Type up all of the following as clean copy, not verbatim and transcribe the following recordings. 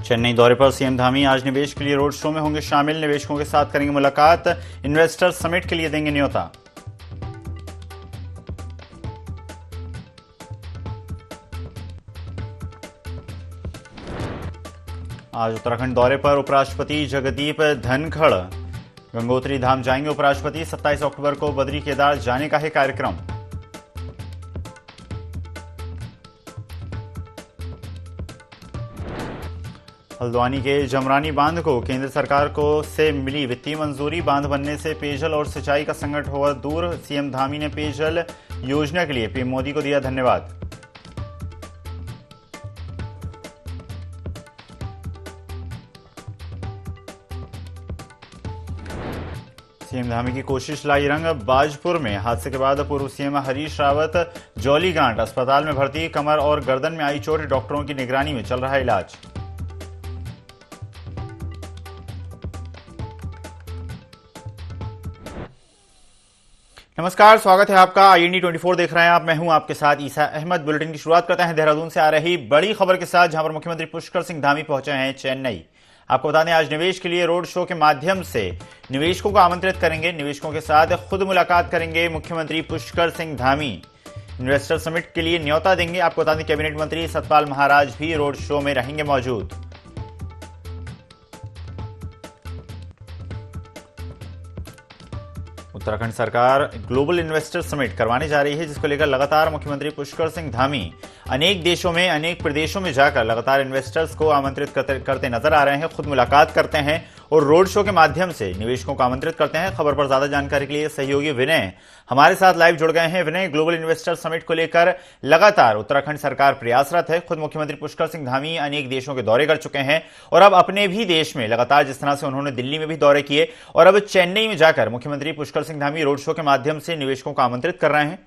चेन्नई दौरे पर सीएम धामी आज निवेश के लिए रोड शो में होंगे शामिल। निवेशकों के साथ करेंगे मुलाकात। इन्वेस्टर समिट के लिए देंगे न्योता। आज उत्तराखंड दौरे पर उपराष्ट्रपति जगदीप धनखड़ गंगोत्री धाम जाएंगे। उपराष्ट्रपति 27 अक्टूबर को बद्री केदार जाने का है कार्यक्रम। हल्द्वानी के जमरानी बांध को केंद्र सरकार से मिली वित्तीय मंजूरी। बांध बनने से पेयजल और सिंचाई का संकट होगा दूर। सीएम धामी ने पेयजल योजना के लिए पीएम मोदी को दिया धन्यवाद। सीएम धामी की कोशिश लाई रंग। बाजपुर में हादसे के बाद पूर्व सीएम हरीश रावत जौलीगांठ अस्पताल में भर्ती। कमर और गर्दन में आई चोट। डॉक्टरों की निगरानी में चल रहा इलाज। नमस्कार, स्वागत है आपका। IND 24 देख रहे हैं आप। मैं हूं आपके साथ ईसा अहमद। बुलेटिन की शुरुआत करते हैं देहरादून से आ रही बड़ी खबर के साथ, जहां पर मुख्यमंत्री पुष्कर सिंह धामी पहुंचे हैं चेन्नई। आपको बता दें, आज निवेश के लिए रोड शो के माध्यम से निवेशकों को आमंत्रित करेंगे। निवेशकों के साथ खुद मुलाकात करेंगे मुख्यमंत्री पुष्कर सिंह धामी। इन्वेस्टर समिट के लिए न्योता देंगे। आपको बता दें, कैबिनेट मंत्री सतपाल महाराज भी रोड शो में रहेंगे मौजूद। उत्तराखंड सरकार ग्लोबल इन्वेस्टर समिट करवाने जा रही है, जिसको लेकर लगातार मुख्यमंत्री पुष्कर सिंह धामी अनेक देशों में, अनेक प्रदेशों में जाकर लगातार इन्वेस्टर्स को आमंत्रित करते नजर आ रहे हैं। खुद मुलाकात करते हैं और रोड शो के माध्यम से निवेशकों को आमंत्रित करते हैं। खबर पर ज्यादा जानकारी के लिए सहयोगी विनय हमारे साथ लाइव जुड़ गए हैं। विनय, ग्लोबल इन्वेस्टर समिट को लेकर लगातार उत्तराखंड सरकार प्रयासरत है। खुद मुख्यमंत्री पुष्कर सिंह धामी अनेक देशों के दौरे कर चुके हैं और अब अपने भी देश में लगातार, जिस तरह से उन्होंने दिल्ली में भी दौरे किए और अब चेन्नई में जाकर मुख्यमंत्री पुष्कर सिंह धामी रोड शो के माध्यम से निवेशकों को आमंत्रित कर रहे हैं।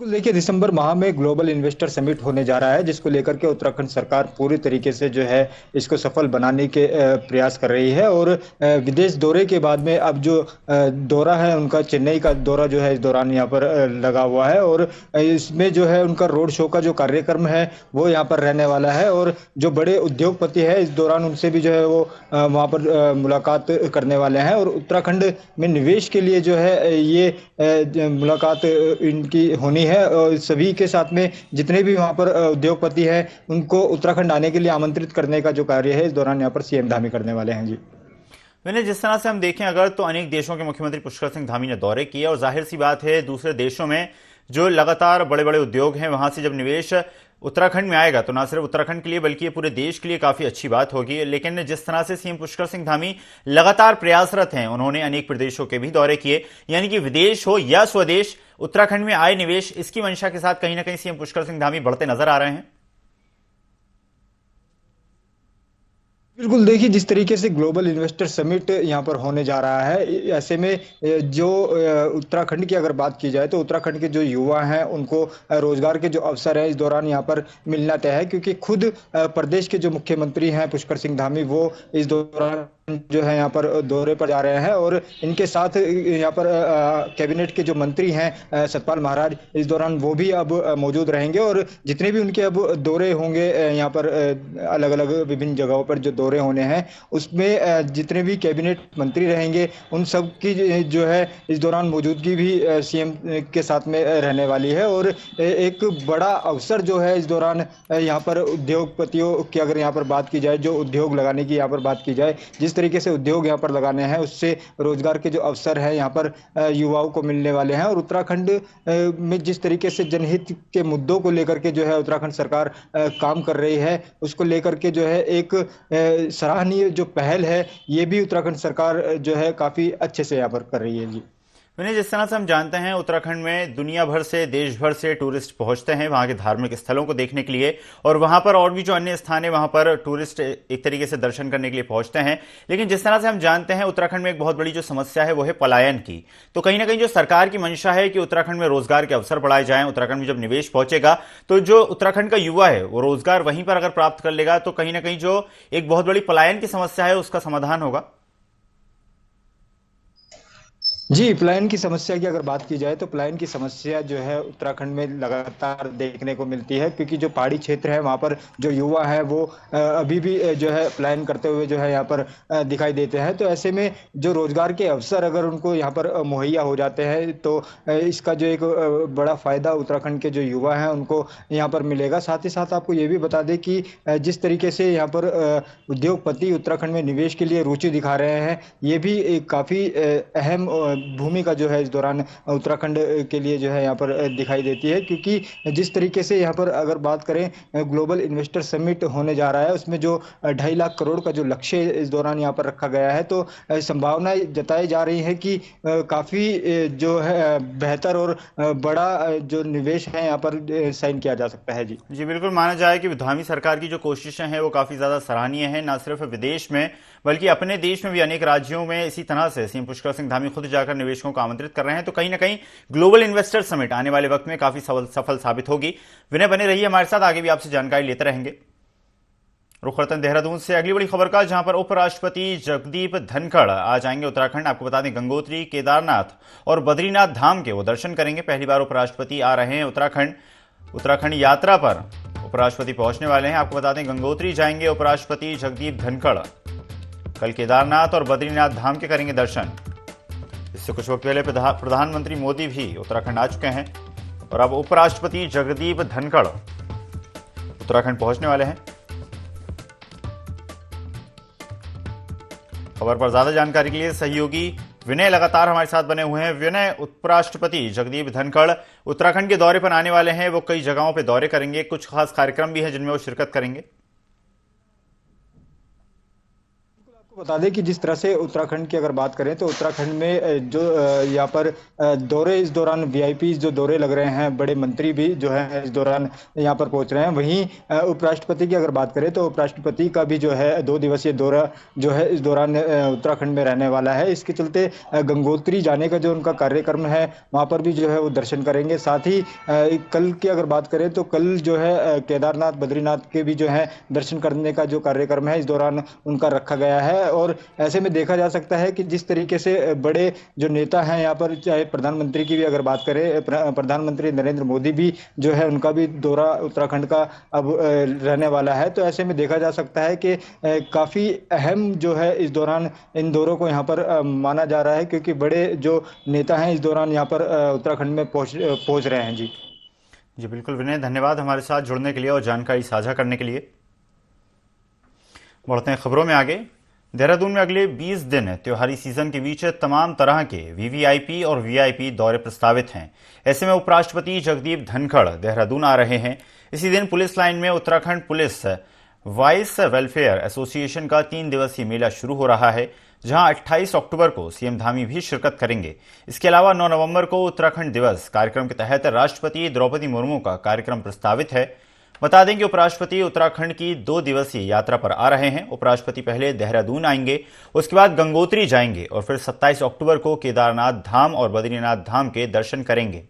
देखिए, दिसंबर माह में ग्लोबल इन्वेस्टर समिट होने जा रहा है, जिसको लेकर के उत्तराखंड सरकार पूरी तरीके से जो है इसको सफल बनाने के प्रयास कर रही है। और विदेश दौरे के बाद में अब जो दौरा है उनका, चेन्नई का दौरा जो है इस दौरान यहाँ पर लगा हुआ है। और इसमें जो है उनका रोड शो का जो कार्यक्रम है वो यहाँ पर रहने वाला है। और जो बड़े उद्योगपति है इस दौरान उनसे भी जो है वो वहाँ पर मुलाकात करने वाले हैं। और उत्तराखंड में निवेश के लिए जो है ये मुलाकात इनकी होनी है। और सभी के साथ में जितने भी वहां पर उद्योगपति हैं उनको उत्तराखंड आने के लिए आमंत्रित करने का जो कार्य है इस दौरान यहाँ पर सीएम धामी करने वाले हैं। जी मैंने जिस तरह से हम देखें अगर, तो अनेक देशों के मुख्यमंत्री पुष्कर सिंह धामी ने दौरे किए और जाहिर सी बात है दूसरे देशों में जो लगातार बड़े बड़े उद्योग हैं वहां से जब निवेश उत्तराखंड में आएगा तो ना सिर्फ उत्तराखंड के लिए बल्कि पूरे देश के लिए काफी अच्छी बात होगी। लेकिन जिस तरह से सीएम पुष्कर सिंह धामी लगातार प्रयासरत हैं, उन्होंने अनेक प्रदेशों के भी दौरे किए, यानी कि विदेश हो या स्वदेश, उत्तराखंड में आए निवेश, इसकी मंशा के साथ कहीं ना कहीं सीएम पुष्कर सिंह धामी बढ़ते नजर आ रहे हैं। बिल्कुल, देखिए जिस तरीके से ग्लोबल इन्वेस्टर समिट यहाँ पर होने जा रहा है, ऐसे में जो उत्तराखंड की अगर बात की जाए तो उत्तराखंड के जो युवा हैं उनको रोजगार के जो अवसर है इस दौरान यहाँ पर मिलना तय है। क्योंकि खुद प्रदेश के जो मुख्यमंत्री हैं पुष्कर सिंह धामी वो इस दौरान जो है यहाँ पर दौरे पर जा रहे हैं। और इनके साथ यहाँ पर कैबिनेट के जो मंत्री हैं सतपाल महाराज, इस दौरान वो भी अब मौजूद रहेंगे। और जितने भी उनके अब दौरे होंगे यहाँ पर अलग अलग विभिन्न जगहों पर जो दौरे होने हैं उसमें जितने भी कैबिनेट मंत्री रहेंगे उन सब की जो है इस दौरान मौजूदगी भी सीएम के साथ में रहने वाली है। और एक बड़ा अवसर जो है इस दौरान यहाँ पर उद्योगपतियों की अगर यहाँ पर बात की जाए, जो उद्योग लगाने की यहाँ पर बात की जाए, जिस तरीके से उद्योग यहाँ पर लगाने हैं उससे रोजगार के जो अवसर है यहाँ पर युवाओं को मिलने वाले हैं। और उत्तराखंड में जिस तरीके से जनहित के मुद्दों को लेकर के जो है उत्तराखंड सरकार काम कर रही है उसको लेकर के जो है एक सराहनीय जो पहल है ये भी उत्तराखंड सरकार जो है काफी अच्छे से यहाँ पर कर रही है। जी मैंने जिस तरह से हम जानते हैं उत्तराखंड में दुनिया भर से, देश भर से टूरिस्ट पहुंचते हैं वहां के धार्मिक स्थलों को देखने के लिए, और वहां पर और भी जो अन्य स्थान है वहां पर टूरिस्ट एक तरीके से दर्शन करने के लिए पहुंचते हैं। लेकिन जिस तरह से हम जानते हैं उत्तराखंड में एक बहुत बड़ी जो समस्या है वो है पलायन की। तो कहीं ना कहीं जो सरकार की मंशा है कि उत्तराखंड में रोजगार के अवसर बढ़ाए जाएं, उत्तराखंड में जब निवेश पहुंचेगा तो जो उत्तराखंड का युवा है वो रोजगार वहीं पर अगर प्राप्त कर लेगा तो कहीं ना कहीं जो एक बहुत बड़ी पलायन की समस्या है उसका समाधान होगा। जी, पलायन की समस्या की अगर बात की जाए तो पलायन की समस्या जो है उत्तराखंड में लगातार देखने को मिलती है, क्योंकि जो पहाड़ी क्षेत्र है वहाँ पर जो युवा है वो अभी भी जो है पलायन करते हुए जो है यहाँ पर दिखाई देते हैं। तो ऐसे में जो रोजगार के अवसर अगर उनको यहाँ पर मुहैया हो जाते हैं तो इसका जो एक बड़ा फायदा उत्तराखंड के जो युवा हैं उनको यहाँ पर मिलेगा। साथ ही साथ आपको ये भी बता दें कि जिस तरीके से यहाँ पर उद्योगपति उत्तराखंड में निवेश के लिए रुचि दिखा रहे हैं, ये भी एक काफ़ी अहम भूमिका जो है इस दौरान उत्तराखंड के लिए जो है यहाँ पर दिखाई देती है, क्योंकि जिस तरीके से यहाँ पर अगर बात करें ग्लोबल इन्वेस्टर समिट होने जा रहा है, उसमें जो 2.5 लाख करोड़ का जो लक्ष्य इस दौरान यहाँ पर रखा गया है, तो संभावनाएं जताई जा रही है कि काफ़ी जो है बेहतर और बड़ा जो निवेश है यहाँ पर साइन किया जा सकता है। जी जी बिल्कुल, माना जाए कि धामी सरकार की जो कोशिशें हैं वो काफ़ी ज़्यादा सराहनीय हैं, न सिर्फ विदेश में बल्कि अपने देश में भी अनेक राज्यों में इसी तरह से सीएम पुष्कर सिंह धामी खुद जाकर निवेशकों को आमंत्रित कर रहे हैं। तो कहीं ना कहीं ग्लोबल इन्वेस्टर समिट आने वाले वक्त में काफ़ी सफल साबित होगी। विनय, बने रहिए हमारे साथ, आगे भी आपसे जानकारी लेते रहेंगे। रुख करते हैं देहरादून से अगली बड़ी खबर का, जहां पर उपराष्ट्रपति जगदीप धनखड़ आ जाएंगे उत्तराखंड। आपको बता दें, गंगोत्री, केदारनाथ और बद्रीनाथ धाम के वो दर्शन करेंगे। पहली बार उपराष्ट्रपति आ रहे हैं उत्तराखंड। उत्तराखंड यात्रा पर उपराष्ट्रपति पहुंचने वाले हैं। आपको बता दें, गंगोत्री जाएंगे उपराष्ट्रपति जगदीप धनखड़, कल केदारनाथ और बद्रीनाथ धाम के करेंगे दर्शन। इससे कुछ वक्त पहले प्रधानमंत्री मोदी भी उत्तराखंड आ चुके हैं और अब उपराष्ट्रपति जगदीप धनखड़ उत्तराखंड पहुंचने वाले हैं। खबर पर ज्यादा जानकारी के लिए सहयोगी विनय लगातार हमारे साथ बने हुए हैं। विनय, उपराष्ट्रपति जगदीप धनखड़ उत्तराखंड के दौरे पर आने वाले हैं, वो कई जगहों पर दौरे करेंगे, कुछ खास कार्यक्रम भी हैं जिनमें वो शिरकत करेंगे। बता दें कि जिस तरह से उत्तराखंड की अगर बात करें तो उत्तराखंड में जो यहाँ पर दौरे इस दौरान वीआईपी जो दौरे लग रहे हैं, बड़े मंत्री भी जो है इस दौरान यहाँ पर पहुंच रहे हैं। वहीं उपराष्ट्रपति की अगर बात करें तो उपराष्ट्रपति का भी जो है 2 दिवसीय दौरा जो है इस दौरान उत्तराखंड में रहने वाला है। इसके चलते गंगोत्री जाने का जो उनका कार्यक्रम है वहाँ पर भी जो है वो दर्शन करेंगे। साथ ही कल की अगर बात करें तो कल जो है केदारनाथ बद्रीनाथ के भी जो है दर्शन करने का जो कार्यक्रम है इस दौरान उनका रखा गया है। और ऐसे में देखा जा सकता है कि जिस तरीके से बड़े जो नेता हैं यहाँ पर, चाहे प्रधानमंत्री की भी अगर बात करें, प्रधानमंत्री नरेंद्र मोदी भी जो है उनका भी दौरा उत्तराखंड का अब रहने वाला है। तो ऐसे में देखा जा सकता है कि काफ़ी अहम जो है इस दौरान इन दौरों को यहाँ पर माना जा रहा है, क्योंकि बड़े जो नेता हैं इस दौरान यहाँ पर उत्तराखंड में पहुँच रहे हैं। जी जी बिल्कुल विनय, धन्यवाद हमारे साथ जुड़ने के लिए और जानकारी साझा करने के लिए। बढ़ते हैं खबरों में आगे। देहरादून में अगले 20 दिन त्योहारी सीजन के बीच तमाम तरह के वीवीआईपी और वीआईपी दौरे प्रस्तावित हैं। ऐसे में उपराष्ट्रपति जगदीप धनखड़ देहरादून आ रहे हैं। इसी दिन पुलिस लाइन में Uttarakhand police vice welfare association का 3 दिवसीय मेला शुरू हो रहा है, जहां 28 अक्टूबर को सीएम धामी भी शिरकत करेंगे। इसके अलावा 9 नवंबर को उत्तराखंड दिवस कार्यक्रम के तहत राष्ट्रपति द्रौपदी मुर्मू का कार्यक्रम प्रस्तावित है। बता दें कि उपराष्ट्रपति उत्तराखंड की 2 दिवसीय यात्रा पर आ रहे हैं। उपराष्ट्रपति पहले देहरादून आएंगे, उसके बाद गंगोत्री जाएंगे और फिर 27 अक्टूबर को केदारनाथ धाम और बद्रीनाथ धाम के दर्शन करेंगे।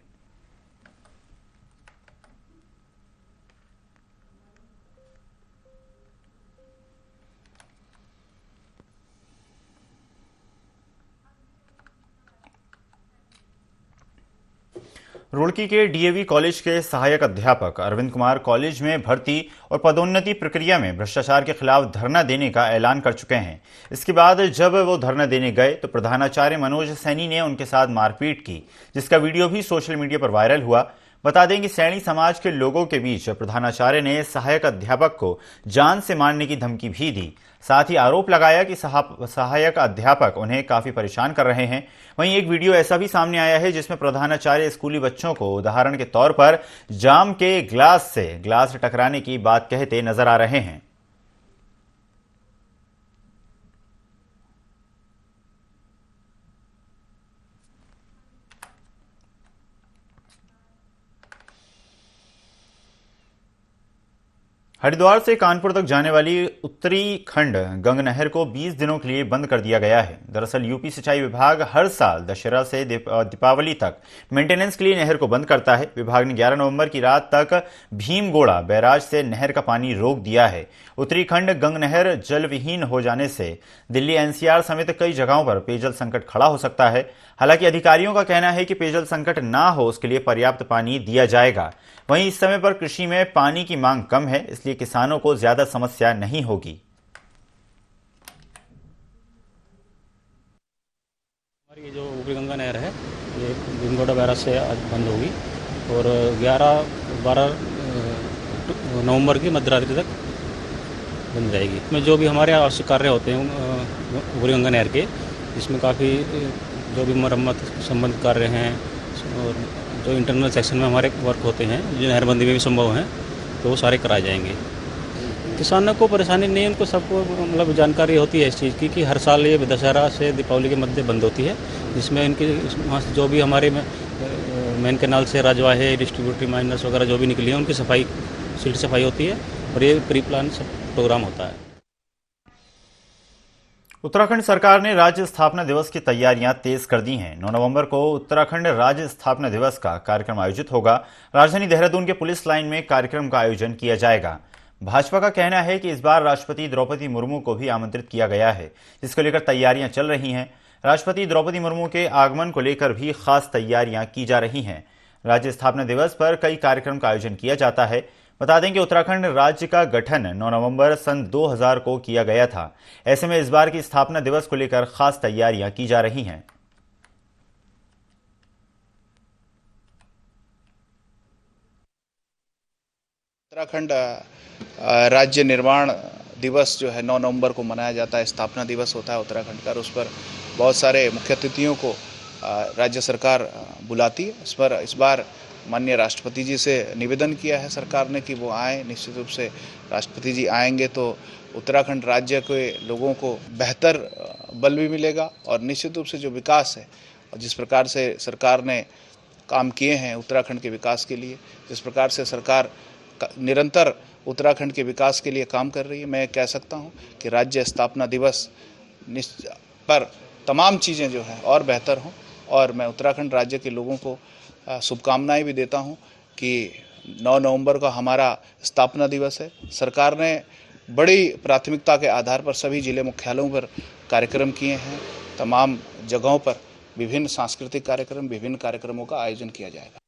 रुड़की के डीएवी कॉलेज के सहायक अध्यापक अरविंद कुमार कॉलेज में भर्ती और पदोन्नति प्रक्रिया में भ्रष्टाचार के खिलाफ धरना देने का ऐलान कर चुके हैं। इसके बाद जब वो धरना देने गए तो प्रधानाचार्य मनोज सैनी ने उनके साथ मारपीट की, जिसका वीडियो भी सोशल मीडिया पर वायरल हुआ। बता दें कि सैनी समाज के लोगों के बीच प्रधानाचार्य ने सहायक अध्यापक को जान से मारने की धमकी भी दी। साथ ही आरोप लगाया कि सहायक अध्यापक उन्हें काफी परेशान कर रहे हैं। वहीं एक वीडियो ऐसा भी सामने आया है जिसमें प्रधानाचार्य स्कूली बच्चों को उदाहरण के तौर पर जाम के ग्लास से ग्लास टकराने की बात कहते नजर आ रहे हैं। हरिद्वार से कानपुर तक जाने वाली उत्तरी खंड गंग नहर को 20 दिनों के लिए बंद कर दिया गया है। दरअसल यूपी सिंचाई विभाग हर साल दशहरा से दीपावली तक मेंटेनेंस के लिए नहर को बंद करता है। विभाग ने 11 नवंबर की रात तक भीमगोड़ा बैराज से नहर का पानी रोक दिया है। उत्तरी खंड गंग नहर जलविहीन हो जाने से दिल्ली एनसीआर समेत कई जगहों पर पेयजल संकट खड़ा हो सकता है। हालांकि अधिकारियों का कहना है कि पेयजल संकट ना हो उसके लिए पर्याप्त पानी दिया जाएगा। वहीं इस समय पर कृषि में पानी की मांग कम है, इसलिए किसानों को ज्यादा समस्या नहीं होगी। हमारी ये जो ऊपरी गंगा नहर है ये भीमगोड़ा बैराज से आज बंद होगी और 11-12 नवंबर की मध्यरात्रि तक बंद रहेगी। इसमें जो भी हमारे आवश्यक कार्य होते हैं ऊपरी गंगा नहर के, जिसमें काफ़ी जो भी मरम्मत संबंधित कार्य हैं और जो इंटरनल सेक्शन में हमारे वर्क होते हैं जो नहरबंदी में भी संभव हैं, तो वो सारे कराए जाएंगे। किसानों को परेशानी नहीं, उनको सबको मतलब जानकारी होती है इस चीज़ की कि हर साल ये दशहरा से दीपावली के मध्य बंद होती है, जिसमें इनकी वहाँ से जो भी हमारे मेन कैनाल से राजवाहे डिस्ट्रीब्यूटरी माइनस वगैरह जो भी निकली है उनकी सफाई, सीट सफाई होती है और ये प्री प्लान सब प्रोग्राम होता है। उत्तराखंड सरकार ने राज्य स्थापना दिवस की तैयारियां तेज कर दी हैं। 9 नवंबर को उत्तराखंड राज्य स्थापना दिवस का कार्यक्रम आयोजित होगा। राजधानी देहरादून के पुलिस लाइन में कार्यक्रम का आयोजन किया जाएगा। भाजपा का कहना है कि इस बार राष्ट्रपति द्रौपदी मुर्मू को भी आमंत्रित किया गया है, जिसको लेकर तैयारियां चल रही हैं। राष्ट्रपति द्रौपदी मुर्मू के आगमन को लेकर भी खास तैयारियां की जा रही हैं। राज्य स्थापना दिवस पर कई कार्यक्रम का आयोजन किया जाता है। बता दें कि उत्तराखंड राज्य का गठन 9 नवंबर सन 2000 को किया गया था। ऐसे में इस बार की स्थापना दिवस को लेकर खास तैयारियां की जा रही हैं। उत्तराखंड राज्य निर्माण दिवस जो है 9 नवंबर को मनाया जाता है, स्थापना दिवस होता है उत्तराखंड का। उस पर बहुत सारे मुख्य अतिथियों को राज्य सरकार बुलाती है। इस बार माननीय राष्ट्रपति जी से निवेदन किया है सरकार ने कि वो आए। निश्चित रूप से राष्ट्रपति जी आएंगे तो उत्तराखंड राज्य के लोगों को बेहतर बल भी मिलेगा और निश्चित रूप से जो विकास है और जिस प्रकार से सरकार ने काम किए हैं उत्तराखंड के विकास के लिए, जिस प्रकार से सरकार निरंतर उत्तराखंड के विकास के लिए काम कर रही है, मैं कह सकता हूं कि राज्य स्थापना दिवस पर तमाम चीज़ें जो हैं और बेहतर हों। और मैं उत्तराखंड राज्य के लोगों को शुभकामनाएं भी देता हूं कि 9 नवंबर का हमारा स्थापना दिवस है। सरकार ने बड़ी प्राथमिकता के आधार पर सभी जिले मुख्यालयों पर कार्यक्रम किए हैं। तमाम जगहों पर विभिन्न सांस्कृतिक कार्यक्रम, विभिन्न कार्यक्रमों का आयोजन किया जाएगा।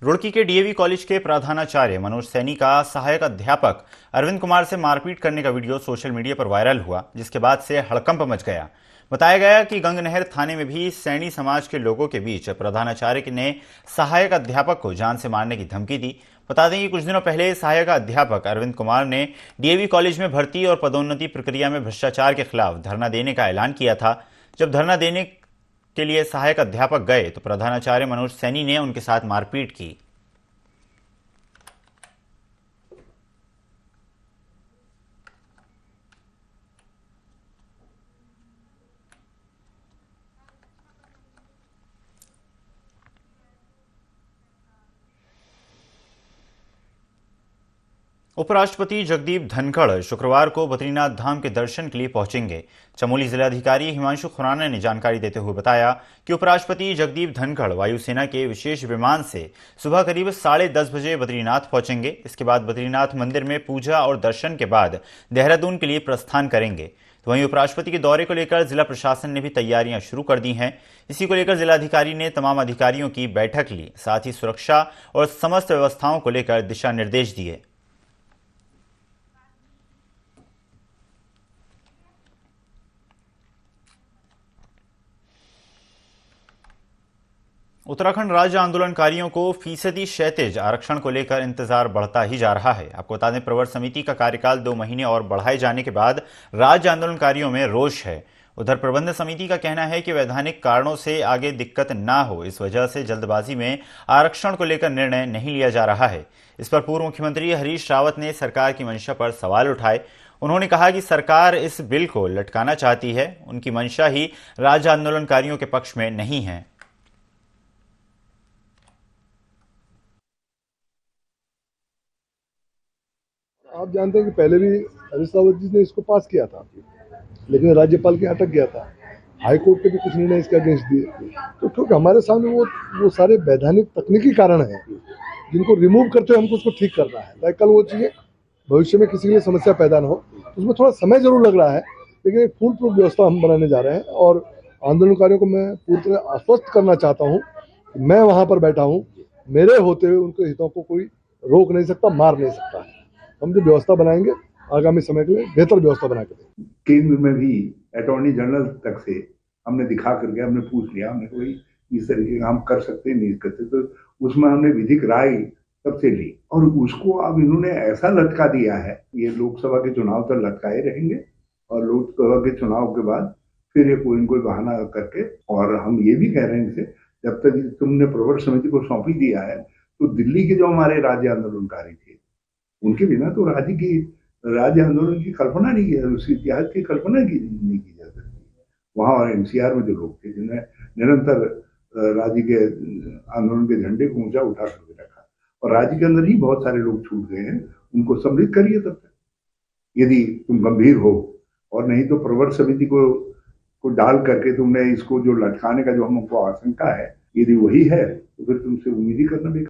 रुड़की के डीएवी कॉलेज के प्रधानाचार्य मनोज सैनी का सहायक अध्यापक अरविंद कुमार से मारपीट करने का वीडियो सोशल मीडिया पर वायरल हुआ, जिसके बाद से हड़कंप मच गया। बताया गया कि गंग नहर थाने में भी सैनी समाज के लोगों के बीच प्रधानाचार्य ने सहायक अध्यापक को जान से मारने की धमकी दी। बता दें कि कुछ दिनों पहले सहायक अध्यापक अरविंद कुमार ने डीएवी कॉलेज में भर्ती और पदोन्नति प्रक्रिया में भ्रष्टाचार के खिलाफ धरना देने का ऐलान किया था। जब धरना देने के लिए सहायक अध्यापक गए तो प्रधानाचार्य मनोज सैनी ने उनके साथ मारपीट की। उपराष्ट्रपति जगदीप धनखड़ शुक्रवार को बद्रीनाथ धाम के दर्शन के लिए पहुंचेंगे। चमोली जिलाधिकारी हिमांशु खुराना ने जानकारी देते हुए बताया कि उपराष्ट्रपति जगदीप धनखड़ वायुसेना के विशेष विमान से सुबह करीब 10:30 बजे बद्रीनाथ पहुंचेंगे। इसके बाद बद्रीनाथ मंदिर में पूजा और दर्शन के बाद देहरादून के लिए प्रस्थान करेंगे। तो वहीं उपराष्ट्रपति के दौरे को लेकर जिला प्रशासन ने भी तैयारियां शुरू कर दी हैं। इसी को लेकर जिलाधिकारी ने तमाम अधिकारियों की बैठक ली, साथ ही सुरक्षा और समस्त व्यवस्थाओं को लेकर दिशा निर्देश दिए। उत्तराखंड राज्य आंदोलनकारियों को फीसदी क्षैतिज आरक्षण को लेकर इंतजार बढ़ता ही जा रहा है। आपको बता दें, प्रवर समिति का कार्यकाल 2 महीने और बढ़ाए जाने के बाद राज्य आंदोलनकारियों में रोष है। उधर प्रबंध समिति का कहना है कि वैधानिक कारणों से आगे दिक्कत ना हो, इस वजह से जल्दबाजी में आरक्षण को लेकर निर्णय नहीं लिया जा रहा है। इस पर पूर्व मुख्यमंत्री हरीश रावत ने सरकार की मंशा पर सवाल उठाए। उन्होंने कहा कि सरकार इस बिल को लटकाना चाहती है, उनकी मंशा ही राज्य आंदोलनकारियों के पक्ष में नहीं है। आप जानते हैं कि पहले भी हरीश रावत जी ने इसको पास किया था, लेकिन राज्यपाल के अटक गया था। हाई कोर्ट ने भी कुछ निर्णय इसके अगेंस्ट दिए। तो क्योंकि हमारे सामने वो सारे वैधानिक तकनीकी कारण हैं जिनको रिमूव करते हुए हमको उसको ठीक करना है, ताकि कल वो चीज़ें भविष्य में किसी के लिए समस्या पैदा ना हो। तो उसमें थोड़ा समय जरूर लग रहा है, लेकिन एक फुल प्रूफ व्यवस्था हम बनाने जा रहे हैं। और आंदोलनकारियों को मैं पूरी तरह आश्वस्त करना चाहता हूँ कि मैं वहाँ पर बैठा हूँ, मेरे होते हुए उनके हितों को कोई रोक नहीं सकता, मार नहीं सकता है। हम जो व्यवस्था बनाएंगे आगामी समय के लिए बेहतर व्यवस्था बना के देंगे। केंद्र में भी अटॉर्नी जनरल तक से हमने दिखा करके हमने पूछ लिया, हमने कोई इस तरीके का हम कर सकते नहीं करते, तो उसमें हमने विधिक राय सबसे ली और उसको अब इन्होंने ऐसा लटका दिया है, ये लोकसभा के चुनाव तक लटकाए रहेंगे और लोकसभा के चुनाव के बाद फिर ये कोई न कोई बहाना करके। और हम ये भी कह रहे हैं इनसे, जब तक तुमने प्रवर समिति को सौंपी दिया है तो दिल्ली के जो हमारे राज्य आंदोलनकारी थे उनके बिना तो राज्य आंदोलन की कल्पना नहीं है, उसके इतिहास की कल्पना नहीं की जा सकती। वहाँ एनसीआर में जो लोग थे जिन्हें निरंतर राज्य के आंदोलन के झंडे को ऊंचा उठा करके रखा, और राज्य के अंदर ही बहुत सारे लोग छूट गए हैं, उनको सम्मिलित करिए तब तक, यदि तुम गंभीर हो। और नहीं तो प्रवर समिति को डाल करके तुमने इसको जो लटकाने का जो हमको आशंका है, यदि वही है तो फिर तुमसे उम्मीद ही करना बेकार।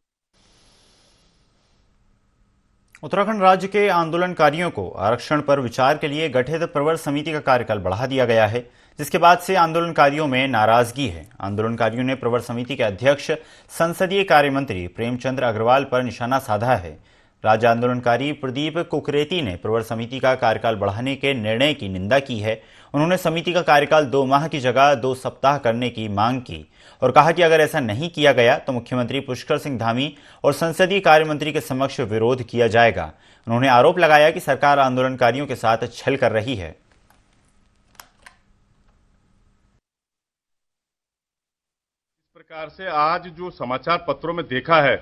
उत्तराखंड राज्य के आंदोलनकारियों को आरक्षण पर विचार के लिए गठित प्रवर समिति का कार्यकाल बढ़ा दिया गया है, जिसके बाद से आंदोलनकारियों में नाराजगी है। आंदोलनकारियों ने प्रवर समिति के अध्यक्ष संसदीय कार्य मंत्री प्रेमचंद्र अग्रवाल पर निशाना साधा है। राज्य आंदोलनकारी प्रदीप कुकरेती ने प्रवर समिति का कार्यकाल बढ़ाने के निर्णय की निंदा की है। उन्होंने समिति का कार्यकाल 2 माह की जगह 2 सप्ताह करने की मांग की और कहा कि अगर ऐसा नहीं किया गया तो मुख्यमंत्री पुष्कर सिंह धामी और संसदीय कार्य मंत्री के समक्ष विरोध किया जाएगा। उन्होंने आरोप लगाया कि सरकार आंदोलनकारियों के साथ छल कर रही है। इस प्रकार से आज जो समाचार पत्रों में देखा है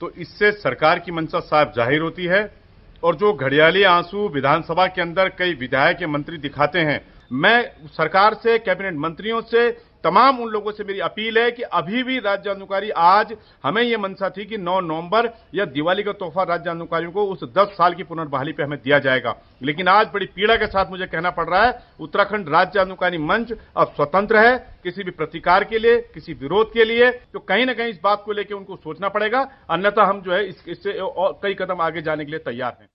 तो इससे सरकार की मंशा साफ जाहिर होती है, और जो घड़ियाली आंसू विधानसभा के अंदर कई विधायक या मंत्री दिखाते हैं, मैं सरकार से, कैबिनेट मंत्रियों से, तमाम उन लोगों से मेरी अपील है कि अभी भी राज्य आंदोलनकारी, आज हमें यह मंशा थी कि 9 नवंबर या दिवाली का तोहफा राज्य आंदोलनकारियों को उस 10 साल की पुनर्बहाली पे हमें दिया जाएगा, लेकिन आज बड़ी पीड़ा के साथ मुझे कहना पड़ रहा है उत्तराखंड राज्य आंदोलनकारी मंच अब स्वतंत्र है किसी भी प्रतिकार के लिए, किसी विरोध के लिए। तो कहीं ना कहीं इस बात को लेकर उनको सोचना पड़ेगा, अन्यथा हम जो है इससे और कई कदम आगे जाने के लिए तैयार हैं।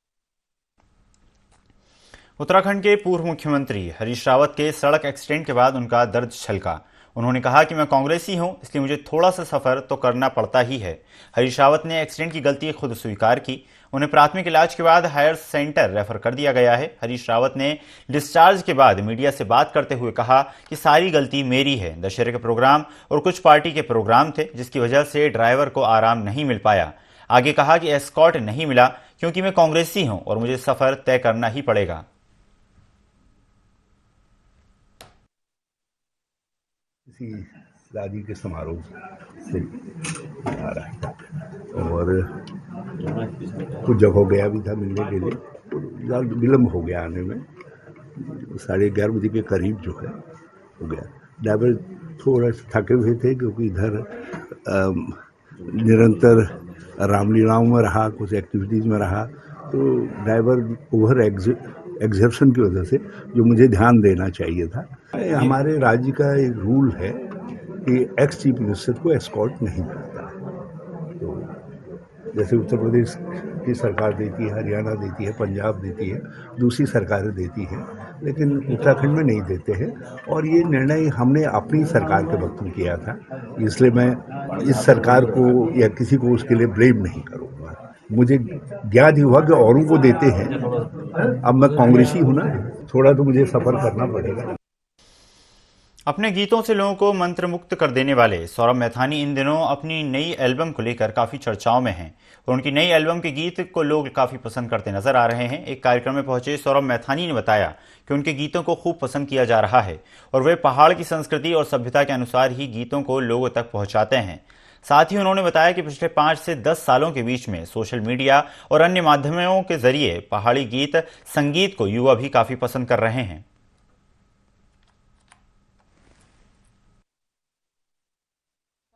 उत्तराखंड के पूर्व मुख्यमंत्री हरीश रावत के सड़क एक्सीडेंट के बाद उनका दर्द छलका। उन्होंने कहा कि मैं कांग्रेसी हूं, इसलिए मुझे थोड़ा सा सफर तो करना पड़ता ही है। हरीश रावत ने एक्सीडेंट की गलती खुद स्वीकार की। उन्हें प्राथमिक इलाज के बाद हायर सेंटर रेफर कर दिया गया है। हरीश रावत ने डिस्चार्ज के बाद मीडिया से बात करते हुए कहा कि सारी गलती मेरी है। दशहरे के प्रोग्राम और कुछ पार्टी के प्रोग्राम थे, जिसकी वजह से ड्राइवर को आराम नहीं मिल पाया। आगे कहा कि एस्कॉर्ट नहीं मिला क्योंकि मैं कांग्रेसी हूं और मुझे सफर तय करना ही पड़ेगा। किसी शादी के समारोह से आ रहा था और कुछ जगह गया भी था मिलने के लिए, तो विलम्ब हो गया आने में। 11:30 बजे के करीब जो है हो गया। ड्राइवर थोड़ा थके हुए थे क्योंकि इधर निरंतर रामलीलाओं में रहा, कुछ एक्टिविटीज़ में रहा, तो ड्राइवर ओवर एग्जर्शन की वजह से जो मुझे ध्यान देना चाहिए था। हमारे राज्य का एक रूल है कि एक्स चीफ मिनिस्टर को एस्कॉर्ट नहीं मिलता। तो जैसे उत्तर प्रदेश की सरकार देती है, हरियाणा देती है, पंजाब देती है, दूसरी सरकारें देती हैं, लेकिन उत्तराखंड में नहीं देते हैं। और ये निर्णय हमने अपनी सरकार के वक्त में किया था, इसलिए मैं इस सरकार को या किसी को उसके लिए ब्लेम नहीं करूँगा। मुझे ज्ञात हुआ कि औरों को देते हैं, अब मैं कांग्रेसी हूं ना, थोड़ा तो मुझे सफर करना पड़ेगा। अपने गीतों से लोगों को मंत्रमुग्ध कर देने वाले सौरभ मैथानी इन दिनों अपनी नई एल्बम को लेकर काफी चर्चाओं में हैं और उनकी नई एल्बम के गीत को लोग काफी पसंद करते नजर आ रहे हैं। एक कार्यक्रम में पहुंचे सौरभ मैथानी ने बताया कि उनके गीतों को खूब पसंद किया जा रहा है और वे पहाड़ की संस्कृति और सभ्यता के अनुसार ही गीतों को लोगों तक पहुंचाते हैं। साथ ही उन्होंने बताया कि पिछले 5 से 10 सालों के बीच में सोशल मीडिया और अन्य माध्यमों के जरिए पहाड़ी गीत संगीत को युवा भी काफी पसंद कर रहे हैं।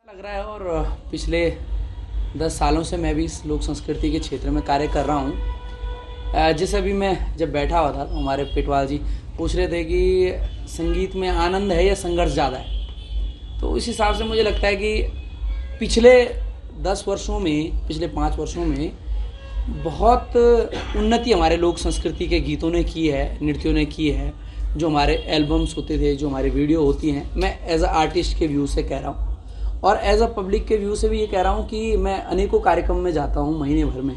लग रहा है और पिछले 10 सालों से मैं भी इस लोक संस्कृति के क्षेत्र में कार्य कर रहा हूँ जैसे अभी मैं जब बैठा हुआ था तो हमारे पेटवाल जी पूछ रहे थे कि संगीत में आनंद है या संघर्ष ज़्यादा है, तो इस हिसाब से मुझे लगता है कि पिछले 10 वर्षों में, पिछले 5 वर्षों में बहुत उन्नति हमारे लोक संस्कृति के गीतों ने की है, नृत्यों ने की है। जो हमारे एल्बम्स होते थे, जो हमारी वीडियो होती हैं, मैं एज अ आर्टिस्ट के व्यू से कह रहा हूँ और एज अ पब्लिक के व्यू से भी ये कह रहा हूँ कि मैं अनेकों कार्यक्रम में जाता हूँ महीने भर में,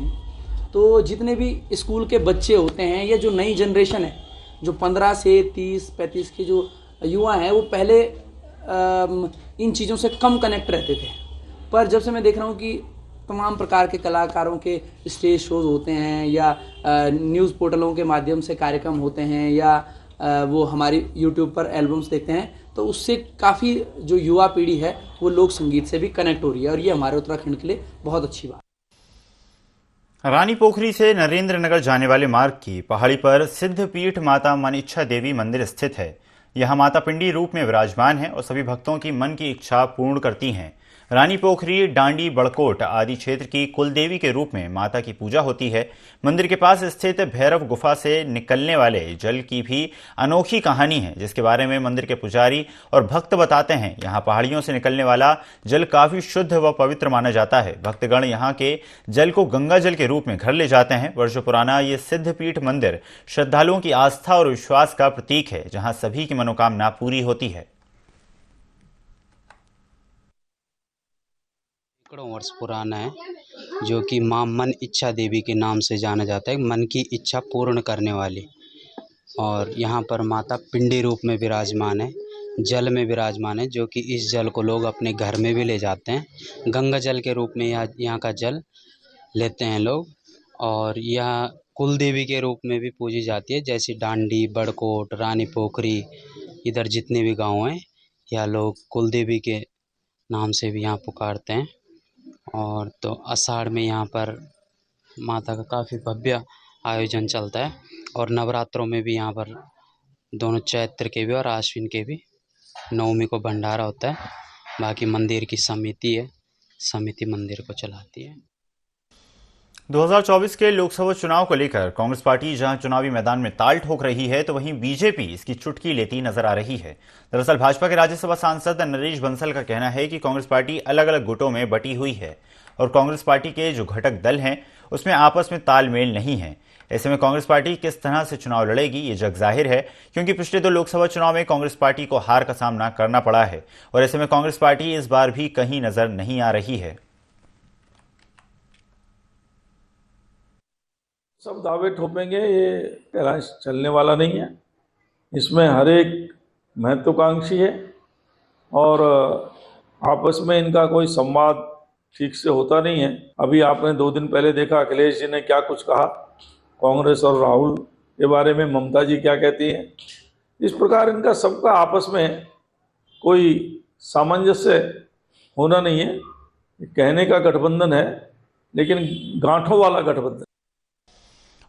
तो जितने भी स्कूल के बच्चे होते हैं या जो नई जनरेशन है, जो 15 से 30-35 के जो युवा हैं, वो पहले इन चीज़ों से कम कनेक्ट रहते थे, पर जब से मैं देख रहा हूँ कि तमाम प्रकार के कलाकारों के स्टेज शोज होते हैं या न्यूज़ पोर्टलों के माध्यम से कार्यक्रम होते हैं या वो हमारी यूट्यूब पर एल्बम्स देखते हैं, तो उससे काफ़ी जो युवा पीढ़ी है वो लोक संगीत से भी कनेक्ट हो रही है और ये हमारे उत्तराखंड के लिए बहुत अच्छी बात है। रानी पोखरी से नरेंद्र नगर जाने वाले मार्ग की पहाड़ी पर सिद्धपीठ माता मनीच्छा देवी मंदिर स्थित है। यहाँ माता पिंडी रूप में विराजमान है और सभी भक्तों की मन की इच्छा पूर्ण करती हैं। रानी पोखरी, डांडी, बड़कोट आदि क्षेत्र की कुलदेवी के रूप में माता की पूजा होती है। मंदिर के पास स्थित भैरव गुफा से निकलने वाले जल की भी अनोखी कहानी है, जिसके बारे में मंदिर के पुजारी और भक्त बताते हैं। यहाँ पहाड़ियों से निकलने वाला जल काफी शुद्ध व पवित्र माना जाता है। भक्तगण यहाँ के जल को गंगा जल के रूप में घर ले जाते हैं। वर्षों पुराना ये सिद्धपीठ मंदिर श्रद्धालुओं की आस्था और विश्वास का प्रतीक है, जहाँ सभी की मनोकामना पूरी होती है। सैकड़ों वर्ष पुराना है, जो कि मां मन इच्छा देवी के नाम से जाना जाता है, मन की इच्छा पूर्ण करने वाली। और यहाँ पर माता पिंडी रूप में विराजमान है, जल में विराजमान है, जो कि इस जल को लोग अपने घर में भी ले जाते हैं। गंगा जल के रूप में यहाँ का जल लेते हैं लोग। और यह कुल देवी के रूप में भी पूजी जाती है, जैसे डांडी, बड़कोट, रानी पोखरी, इधर जितने भी गाँव हैं, यह लोग कुल देवी के नाम से भी यहाँ पुकारते हैं। और तो आषाढ़ में यहाँ पर माता का काफ़ी भव्य आयोजन चलता है और नवरात्रों में भी यहाँ पर दोनों चैत्र के भी और आश्विन के भी नवमी को भंडारा होता है। बाकी मंदिर की समिति है, समिति मंदिर को चलाती है। 2024 के लोकसभा चुनाव को लेकर कांग्रेस पार्टी जहां चुनावी मैदान में ताल ठोक रही है, तो वहीं बीजेपी इसकी चुटकी लेती नजर आ रही है। दरअसल भाजपा के राज्यसभा सांसद नरेश बंसल का कहना है कि कांग्रेस पार्टी अलग अलग गुटों में बटी हुई है और कांग्रेस पार्टी के जो घटक दल हैं उसमें आपस में तालमेल नहीं है। ऐसे में कांग्रेस पार्टी किस तरह से चुनाव लड़ेगी ये जग जाहिर है, क्योंकि पिछले 2 लोकसभा चुनाव में कांग्रेस पार्टी को हार का सामना करना पड़ा है और ऐसे में कांग्रेस पार्टी इस बार भी कहीं नजर नहीं आ रही है। सब दावे ठोपेंगे, ये कैलाश चलने वाला नहीं है। इसमें हर एक महत्वाकांक्षी है और आपस में इनका कोई संवाद ठीक से होता नहीं है। अभी आपने 2 दिन पहले देखा अखिलेश जी ने क्या कुछ कहा कांग्रेस और राहुल के बारे में, ममता जी क्या कहती हैं। इस प्रकार इनका सबका आपस में कोई सामंजस्य होना नहीं है। कहने का गठबंधन है लेकिन गांठों वाला गठबंधन।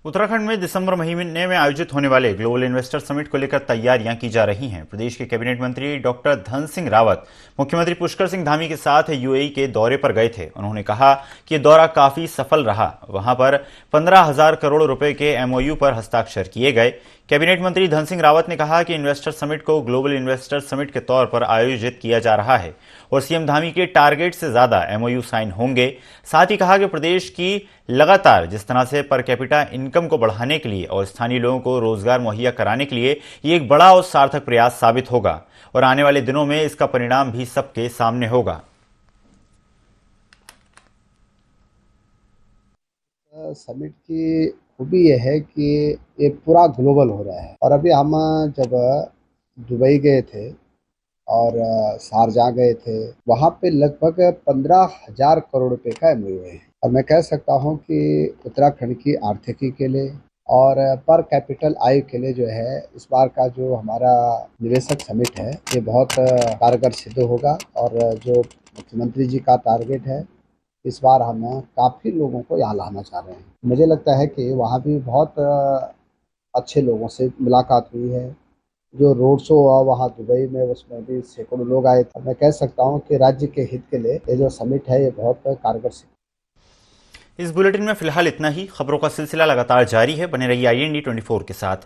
उत्तराखंड में दिसंबर महीने में आयोजित होने वाले ग्लोबल इन्वेस्टर समिट को लेकर तैयारियां की जा रही हैं। प्रदेश के कैबिनेट मंत्री डॉक्टर धन सिंह रावत मुख्यमंत्री पुष्कर सिंह धामी के साथ यूएई के दौरे पर गए थे। उन्होंने कहा कि ये दौरा काफी सफल रहा। वहां पर 15,000 करोड़ रुपए के एमओयू पर हस्ताक्षर किए गए। कैबिनेट मंत्री धन सिंह रावत ने कहा कि इन्वेस्टर समिट को ग्लोबल इन्वेस्टर समिट के तौर पर आयोजित किया जा रहा है और सीएम धामी के टारगेट से ज्यादा एमओयू साइन होंगे। साथ ही कहा कि प्रदेश की लगातार जिस तरह से पर कैपिटा इनकम को बढ़ाने के लिए और स्थानीय लोगों को रोजगार मुहैया कराने के लिए ये एक बड़ा और सार्थक प्रयास साबित होगा और आने वाले दिनों में इसका परिणाम भी सबके सामने होगा। समिट की खूबी यह है कि ये पूरा ग्लोबल हो रहा है। और अभी हम जब दुबई गए थे और शारजाह गए थे, वहाँ पे लगभग 15,000 करोड़ रुपए का एमओयू है। और मैं कह सकता हूँ कि उत्तराखंड की आर्थिकी के लिए और पर कैपिटल आय के लिए जो है इस बार का जो हमारा निवेशक समिट है ये बहुत कारगर सिद्ध होगा। और जो मुख्यमंत्री जी का टारगेट है, इस बार हम काफ़ी लोगों को यहाँ लाना चाह रहे हैं। मुझे लगता है कि वहाँ भी बहुत अच्छे लोगों से मुलाकात हुई है। जो रोड शो हुआ वहाँ दुबई में, उसमें भी सैकड़ों लोग आए थे। मैं कह सकता हूँ कि राज्य के हित के लिए ये जो समिट है ये बहुत कारगर। इस बुलेटिन में फिलहाल इतना ही। खबरों का सिलसिला लगातार जारी है, बने रहिए IND 24 के साथ।